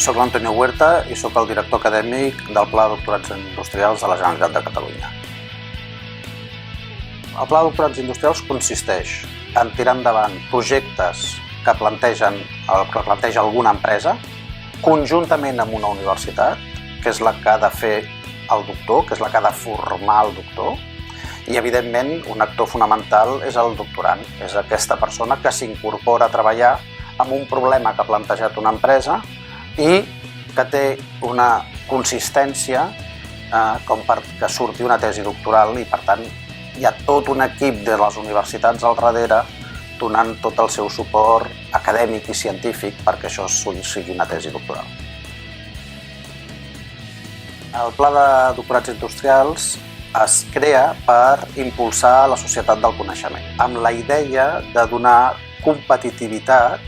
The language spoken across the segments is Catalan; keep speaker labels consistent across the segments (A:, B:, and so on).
A: Soc l'Antonio Huerta i soc el director acadèmic del Pla de Doctorats Industrials de la Generalitat de Catalunya. El Pla de Doctorats Industrials consisteix en tirar endavant projectes que planteja alguna empresa conjuntament amb una universitat, que és la que ha de fer el doctor, que és la que ha de formar el doctor, i evidentment un actor fonamental és el doctorand, és aquesta persona que s'incorpora a treballar amb un problema que ha plantejat una empresa i que té una consistència com perquè surti una tesi doctoral, i per tant hi ha tot un equip de les universitats al darrere donant tot el seu suport acadèmic i científic perquè això sigui una tesi doctoral. El Pla de Doctorats Industrials es crea per impulsar la societat del coneixement, amb la idea de donar competitivitat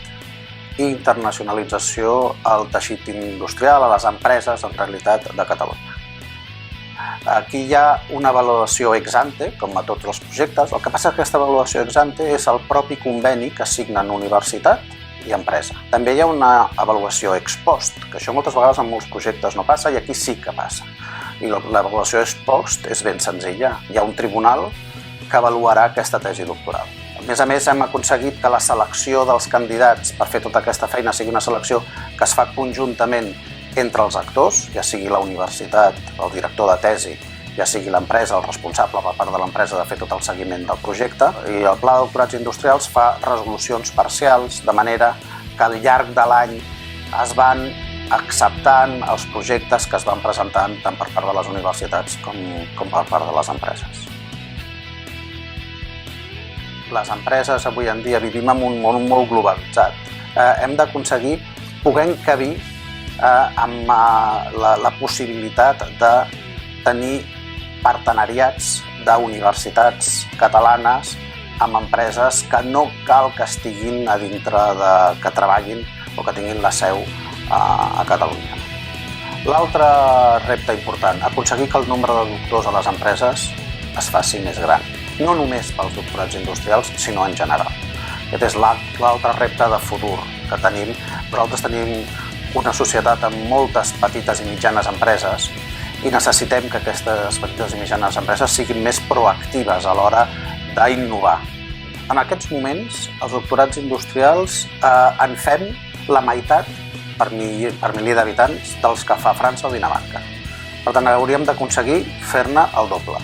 A: i internacionalització al teixit industrial, a les empreses, en realitat, de Catalunya. Aquí hi ha una valoració ex ante, com a tots els projectes. El que passa és que aquesta valoració ex ante és el propi conveni que signen universitat i empresa. També hi ha una avaluació ex post, que això moltes vegades en molts projectes no passa i aquí sí que passa. I l'avaluació ex post és ben senzilla. Hi ha un tribunal que avaluarà aquesta tesi doctoral. A més, hem aconseguit que la selecció dels candidats per fer tota aquesta feina sigui una selecció que es fa conjuntament entre els actors, ja sigui la universitat, el director de tesi, ja sigui l'empresa, el responsable per part de l'empresa de fer tot el seguiment del projecte. I el Pla de Doctorats Industrials fa resolucions parcials, de manera que al llarg de l'any es van acceptant els projectes que es van presentant tant per part de les universitats com per part de les empreses. Les empreses avui en dia vivim en un món molt globalitzat. Hem d'aconseguir poder encabir amb la possibilitat de tenir partenariats d'universitats catalanes amb empreses que no cal que estiguin a dintre, que treballin o que tinguin la seu a Catalunya. L'altre repte important, aconseguir que el nombre de doctors a les empreses es faci més gran, no només pels doctorats industrials, sinó en general. Aquest és l'altre repte de futur que tenim. Nosaltres tenim una societat amb moltes petites i mitjanes empreses i necessitem que aquestes petites i mitjanes empreses siguin més proactives a l'hora d'innovar. En aquests moments, els doctorats industrials en fem la meitat per milió d'habitants dels que fa França o Dinamarca. Per tant, hauríem d'aconseguir fer-ne el doble.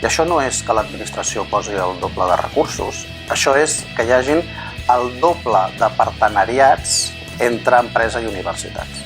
A: I això no és que l'administració posi el doble de recursos, això és que hi hagin el doble de partenariats entre empresa i universitats.